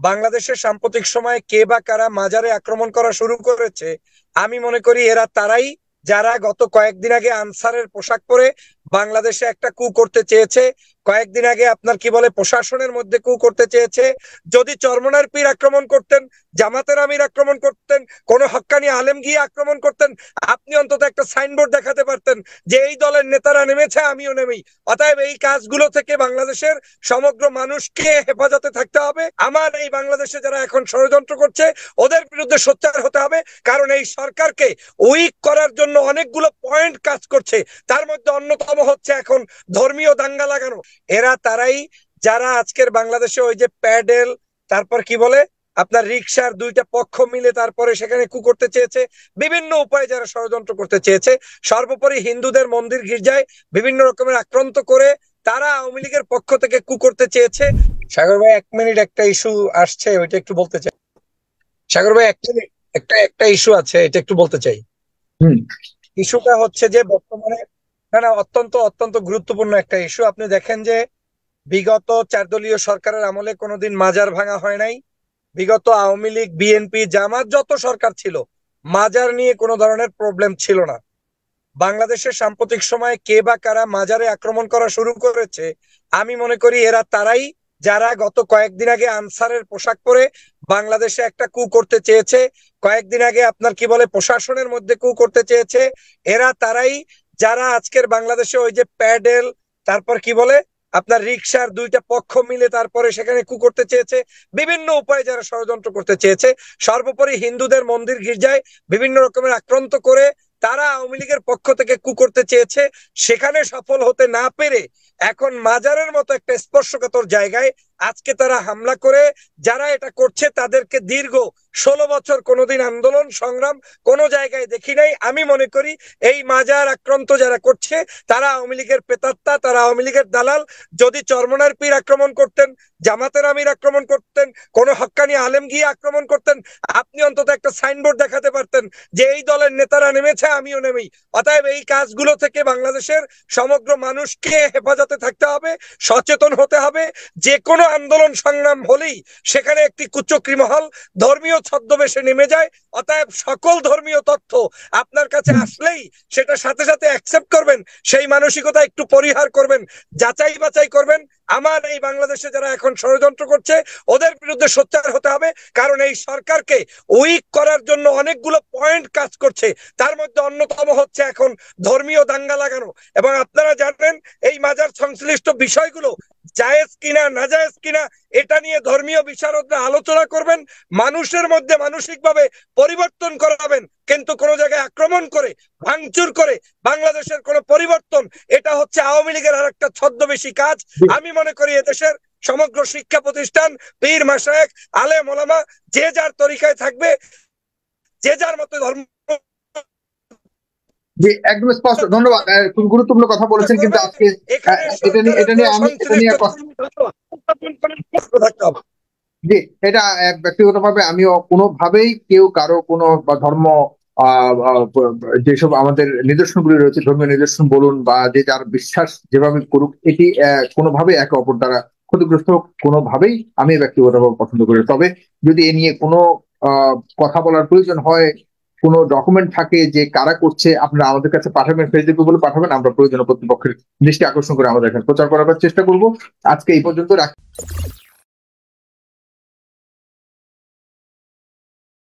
বাংলাদেশের সাম্প্রতিক সময়ে কে বা কারা মাজারে আক্রমণ করা শুরু করেছে, আমি মনে করি এরা তারাই যারা গত কয়েকদিন আগে আনসারের পোশাক পরে বাংলাদেশে একটা কু করতে চেয়েছে। কয়েকদিন আগে আপনার কি বলে প্রশাসনের মধ্যে কু করতে চেয়েছে। যদি চরমনার পীর আক্রমণ করতেন, জামাতের আমির আক্রমণ করতেন, কোন হক্কানি আলেম গিয়ে আক্রমণ করতেন, আপনি অন্তত একটা সাইনবোর্ড দেখাতে পারতেন যে এই দলের নেতারা নেমেছে, আমিও নেমেই। অতএব এই কাজগুলো থেকে বাংলাদেশের সমগ্র মানুষকে হেফাজতে থাকতে হবে। আমার এই বাংলাদেশে যারা এখন ষড়যন্ত্র করছে ওদের বিরুদ্ধে সোচ্চার হতে হবে, কারণ এই সরকারকে উইক করার জন্য অনেকগুলো পয়েন্ট কাজ করছে। তার মধ্যে অন্যতম হচ্ছে এখন ধর্মীয় দাঙ্গা লাগানো। এরা তারাই যারা আজকের বাংলাদেশে ওই যে প্যাডেল, তারপর কি বলে আপনার রিক্সার দুইটা পক্ষ মিলে তারপরে সেখানে কু করতে চেয়েছে, বিভিন্ন উপায়ে যারা ষড়যন্ত্র করতে চেয়েছে। সর্বোপরি হিন্দুদের মন্দির গির্জায় বিভিন্ন রকমের আক্রান্ত করে তারা আওয়ামী লীগের পক্ষ থেকে কু করতে চেয়েছে। সাগর ভাই 1 মিনিট, একটা ইস্যু আসছে, ওইটা একটু বলতে চাই। সাগর ভাই 1 মিনিট, একটা ইস্যু আছে, এটা একটু বলতে চাই। হুম। ইস্যুটা হচ্ছে যে বর্তমানে, না না, অত্যন্ত অত্যন্ত গুরুত্বপূর্ণ একটা ইস্যু। আপনি দেখেন যে বিগত 4 দলীয় সরকারের আমলে কোনোদিন মাজার ভাঙা হয় নাই। বিগত আওয়ামী লীগ, বিএনপি, জামাত যত সরকার ছিল, মাজার নিয়ে কোনো ধরনের প্রবলেম ছিল না। বাংলাদেশের সাম্প্রতিক সময়ে কে বা কারা মাজারে আক্রমণ করা শুরু করেছে, আমি মনে করি এরা তারাই যারা গত কয়েকদিন আগে আনসারের পোশাক পরে বাংলাদেশে একটা কু করতে চেয়েছে। কয়েকদিন আগে আপনার কি বলে প্রশাসনের মধ্যে কু করতে চেয়েছে। এরা তারাই যারা আজকের বাংলাদেশে ওই যে প্যাডেল, তারপর কি বলে আপনার রিক্সার দুইটা পক্ষ মিলে তারপরে সেখানে কু করতে চেয়েছে, বিভিন্ন উপায়ে যারা ষড়যন্ত্র করতে চেয়েছে। সর্বোপরি হিন্দুদের মন্দির গির্জায় বিভিন্ন রকমের আক্রান্ত করে তারা আওয়ামী লীগের পক্ষ থেকে কু করতে চেয়েছে। সেখানে সফল হতে না পেরে এখন মাজারের মতো একটা স্পর্শকাতর জায়গায় আজকে তারা হামলা করে, যারা এটা করছে তাদেরকে দীর্ঘ 16 বছর কোনোদিন আন্দোলন সংগ্রাম কোনো জায়গায় দেখি নাই। আমি মনে করি এই মাজার আক্রান্ত যারা করছে তারা আওয়ামী লীগের প্রেতাত্মা, তারা আওয়ামী লীগের দালাল। যদি চরমনার পীর আক্রমণ করতেন, জামাতের আমির আক্রমণ করতেন, কোন হক্কানি আলেম গিয়ে আক্রমণ করতেন, আপনি অন্তত একটা সাইনবোর্ড দেখাতে পারতেন যে এই দলের নেতারা নেমেছে, আমিও নেমেই। অতএব এই কাজগুলো থেকে বাংলাদেশের সমগ্র মানুষকে হেফাজতে থাকতে হবে, সচেতন হতে হবে। যে কোনো আন্দোলন সংগ্রাম হলেই সেখানে একটি কুচক্রী মহল ধর্মীয় ছদ্মবেশে নেমে যায়। অতএব সকল ধর্মীয় তথ্য আপনার কাছে আসলেই সেটা সাথে সাথে অ্যাকসেপ্ট করবেন, সেই মানসিকতা একটু পরিহার করবেন, যাচাই বাছাই করবেন। আমার এই বাংলাদেশে যারা এখন ষড়যন্ত্র করছে ওদের বিরুদ্ধে সোচ্চার হতে হবে, কারণ এই সরকারকে উইক করার জন্য অনেকগুলো পয়েন্ট কাজ করছে। তার মধ্যে অন্যতম হচ্ছে এখন ধর্মীয় দাঙ্গা লাগানো। এবং আপনারা জানেন এই মাজার সংশ্লিষ্ট বিষয়গুলো জায়েজ কিনা নাজায়েজ কিনা এটা নিয়ে ধর্মীয় বিশারদরা আলোচনা করবেন, মানুষের মধ্যে মানসিকভাবে পরিবর্তন করাবেন। কিন্তু কোন জায়গায় আক্রমণ করে ভাঙচুর করে বাংলাদেশের কোন পরিবর্তন, এটা হচ্ছে আওয়ামী লীগের আর একটা ছদ্মবেশী কাজ। আমি মনে করি এদেশের সমগ্র শিক্ষা প্রতিষ্ঠান, পীর মাশায়েখ, আলেম ওলামা যে যার তরিকায় থাকবে, যে যার মতো ধর্ম। জি, একদম স্পষ্ট। ধন্যবাদ। খুব গুরুত্বপূর্ণ কথা বলেছেন, কিন্তু আজকে এটা নিয়ে আমি জি, এটা ব্যক্তিগতভাবে আমিও কোনোভাবেই কেউ কারো কোনো ধর্ম যেসব আমাদের নিদর্শনগুলি রয়েছে, ধর্মীয় নিদর্শন বলুন বা যে যার বিশ্বাস যেভাবে করুক, এটি কোনোভাবেই একে অপর দ্বারা ক্ষতিগ্রস্ত কোনোভাবেই আমি ব্যক্তিগতভাবে পছন্দ করি। তবে যদি এ নিয়ে কোনো কথা বলার প্রয়োজন হয়, কোনো ডকুমেন্ট থাকে যে কারা করছে, আপনারা আমাদের কাছে পাঠাবেন, ফেসবুকে বলে পাঠাবেন, আমরা প্রয়োজনীয় কর্তৃপক্ষের দৃষ্টি আকর্ষণ করে আমাদের এখানে প্রচার করার চেষ্টা করব। আজকে এই পর্যন্ত রাখি।